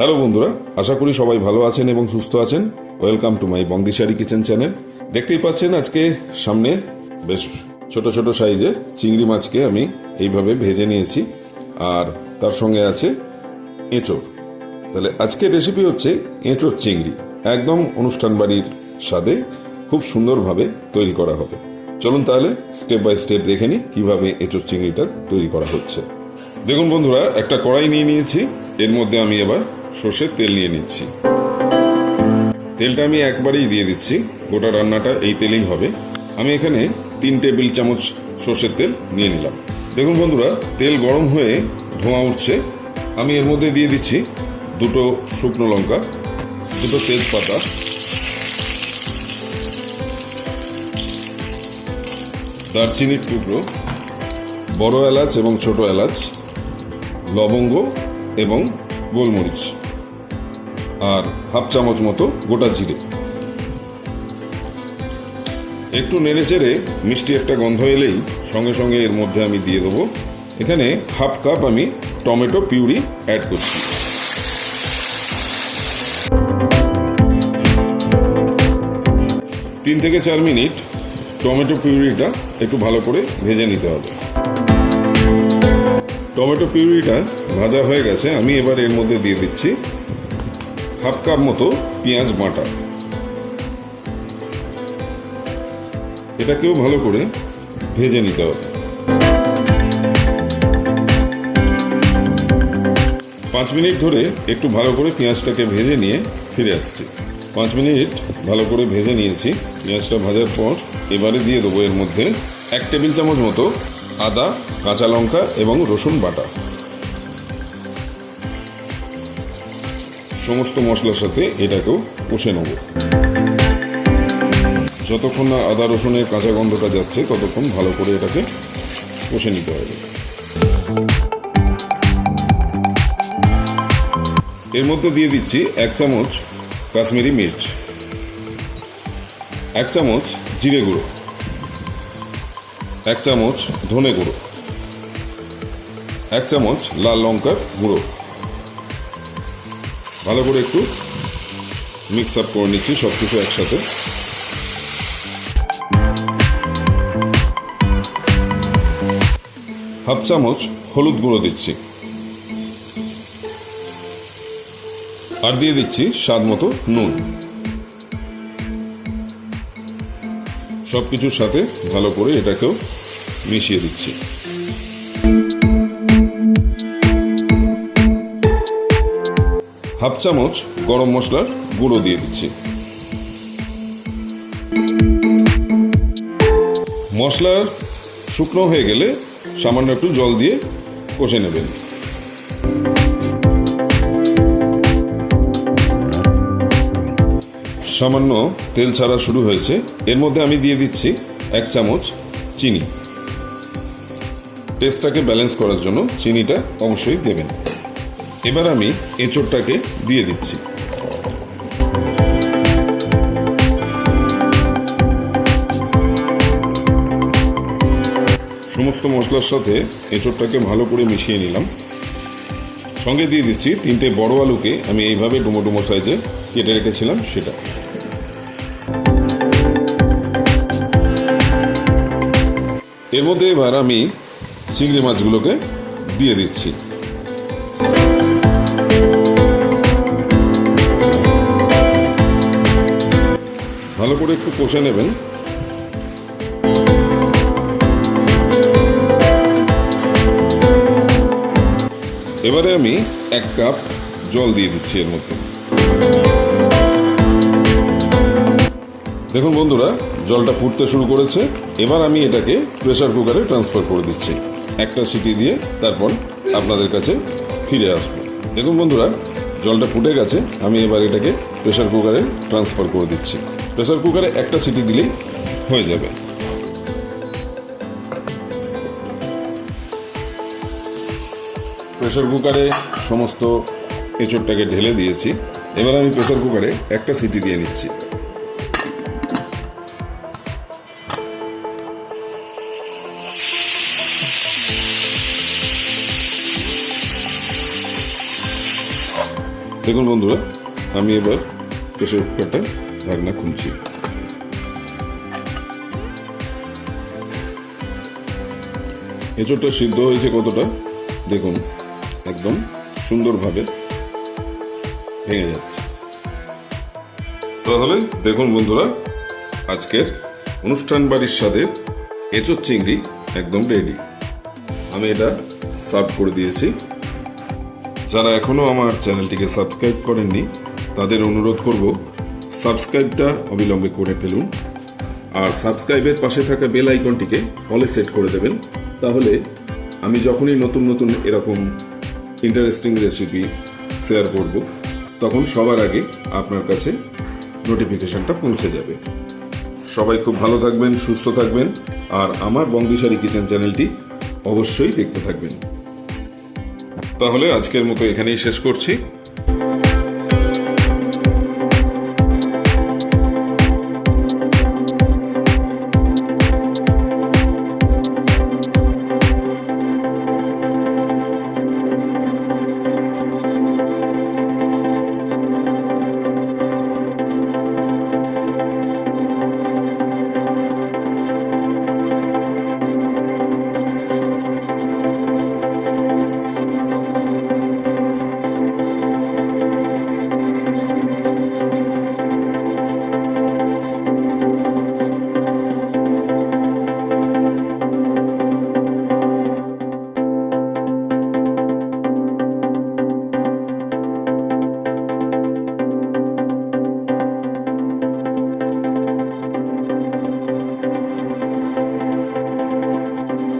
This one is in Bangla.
হ্যালো বন্ধুরা, আশা করি সবাই ভালো আছেন এবং সুস্থ আছেন। Welcome to my Bongdishari kitchen channel. দেখতেই পাচ্ছেন আজকে সামনে বেশ ছোট ছোট সাইজে চিংড়ি মাছকে আমি এইভাবে ভেজে নিয়েছি, আর তার সঙ্গে আছে এঁচোড়। তাহলে আজকের রেসিপি হচ্ছে এঁচোড় চিংড়ি। একদম অনুষ্ঠান বাড়ির স্বাদে খুব সুন্দরভাবে তৈরি করা হবে। চলুন তাহলে স্টেপ বাই স্টেপ দেখে নিই কীভাবে এঁচোড় চিংড়িটা তৈরি করা হচ্ছে। দেখুন বন্ধুরা, একটা কড়াই নিয়ে নিয়েছি। এর মধ্যে আমি এবার সর্ষের তেল নিয়ে নিচ্ছি। তেলটা আমি একবারেই দিয়ে দিচ্ছি, গোটা রান্নাটা এই তেলেই হবে। আমি এখানে 3 টেবিল চামচ সর্ষের তেল নিয়ে নিলাম। দেখুন বন্ধুরা, তেল গরম হয়ে ধোঁয়া উঠছে। আমি এর মধ্যে দিয়ে দিচ্ছি 2 শুকনো লঙ্কা, 2 তেজপাতা, দারচিনির টুকরো, বড় এলাচ এবং ছোট এলাচ, লবঙ্গ এবং গোলমরিচ, আর হাফ চামচ মতো গোটা জিরে। একটু নেড়ে চেড়ে মিষ্টি একটা গন্ধ এলেই সঙ্গে সঙ্গে এর মধ্যে আমি দিয়ে দেবো এখানে হাফ কাপ আমি টমেটো পিউরি অ্যাড করছি। তিন থেকে 4 মিনিট টমেটো পিউরিটা একটু ভালো করে ভেজে নিতে হবে। টমেটো পিউরিটা ভাজা হয়ে গেছে। আমি এবার এর মধ্যে দিয়ে দিচ্ছি হাফ কাপ মতো পেঁয়াজ বাটা। এটাকেও ভালো করে ভেজে নিতে হবে। 5 মিনিট ধরে একটু ভালো করে পেঁয়াজটাকে ভেজে নিয়ে ফিরে আসছি। 5 মিনিট ভালো করে ভেজে নিয়েছি। পেঁয়াজটা ভাজার পর এবারে দিয়ে দেবো এর মধ্যে 1 টেবিল চামচ মতো আদা, কাঁচা লঙ্কা এবং রসুন বাটা। সমস্ত মশলার সাথে এটাকেও কষে নেব। যতক্ষণ না আদা রসুনের কাঁচা গন্ধটা যাচ্ছে ততক্ষণ ভালো করে এটাকে কষে নিতে হবে। এর মধ্যে দিয়ে দিচ্ছি 1 চামচ কাশ্মীরি মির্চ, 1 চামচ জিরে গুঁড়ো, 1 চামচ ধনে গুঁড়ো, 1 চামচ লাল লঙ্কার গুঁড়ো। ভালো করে একটু মিক্স আপ করে নিচ্ছি সব কিছু একসাথে। হাফ চামচ হলুদ গুঁড়ো দিচ্ছি, আর দিয়ে দিচ্ছি স্বাদ মতো নুন। সব কিছুর সাথে ভালো করে এটাকেও মিশিয়ে দিচ্ছি। হাফ চামচ গরম মশলার গুঁড়ো দিয়ে দিচ্ছি। মশলা শুকনো হয়ে গেলে সামান্য একটু জল দিয়ে কষে নেবেন। সামান্য তেল ছাড়া শুরু হয়েছে। এর মধ্যে আমি দিয়ে দিচ্ছি 1 চামচ চিনি। টেস্টটাকে ব্যালেন্স করার জন্য চিনিটা অবশ্যই দেবেন। এবার আমি এঁচোড়টাকে দিয়ে দিচ্ছি। সমস্ত মশলার সাথে এঁচোড়টাকে ভালো করে মিশিয়ে নিলাম। সঙ্গে দিয়ে দিচ্ছি 3টে বড় আলুকে আমি এইভাবে ডুমো ডুমো সাইজে কেটে রেখেছিলাম সেটা। এর মধ্যে এবার আমি চিংড়ি মাছগুলোকে দিয়ে দিচ্ছি। ভালো করে একটু কষে নেবেন। এবারে আমি 1 কাপ জল দিয়ে দিচ্ছি এর মধ্যে। দেখুন বন্ধুরা, জলটা ফুটতে শুরু করেছে। এবার আমি এটাকে প্রেসার কুকারে ট্রান্সফার করে দিচ্ছি। একটা সিটি দিয়ে তারপর আপনাদের কাছে ফিরে আসবো। দেখুন বন্ধুরা, জলটা ফুটে গেছে। আমি এবার এটাকে প্রেসার কুকারে ট্রান্সফার করে দিচ্ছি। প্রেসার কুকারে একটা সিটি দিলেই হয়ে যাবে। প্রেসার কুকারে সমস্ত এঁচোড়টাকে ঢেলে দিয়েছি। এবার আমি প্রেসার কুকারে একটা সিটি দিয়ে নিচ্ছি। দেখুন বন্ধুরা, আমি এবার প্রেসার কুকারটা ঢাকনা খুলছি। এঁচোড়টা সিদ্ধ হয়েছে কতটা দেখুন, একদম সুন্দরভাবে ভেঙে যাচ্ছে। তাহলে দেখুন বন্ধুরা, আজকের অনুষ্ঠান বাড়ির স্বাদের এঁচোড় চিংড়ি একদম রেডি। আমি এটা সার্ভ করে দিয়েছি। যারা এখনো আমার চ্যানেলটিকে সাবস্ক্রাইব করেননি তাদের অনুরোধ করব, সাবস্ক্রাইবটা অবিলম্বে করে ফেলুন, আর সাবস্ক্রাইবের পাশে থাকা বেল আইকনটিকে অলে সেট করে দেবেন। তাহলে আমি যখনই নতুন নতুন এরকম ইন্টারেস্টিং রেসিপি শেয়ার করব, তখন সবার আগে আপনার কাছে নোটিফিকেশনটা পৌঁছে যাবে। সবাই খুব ভালো থাকবেন, সুস্থ থাকবেন, আর আমার বংদিশারি কিচেন চ্যানেলটি অবশ্যই দেখতে থাকবেন। তাহলে আজকের মতো এখানেই শেষ করছি।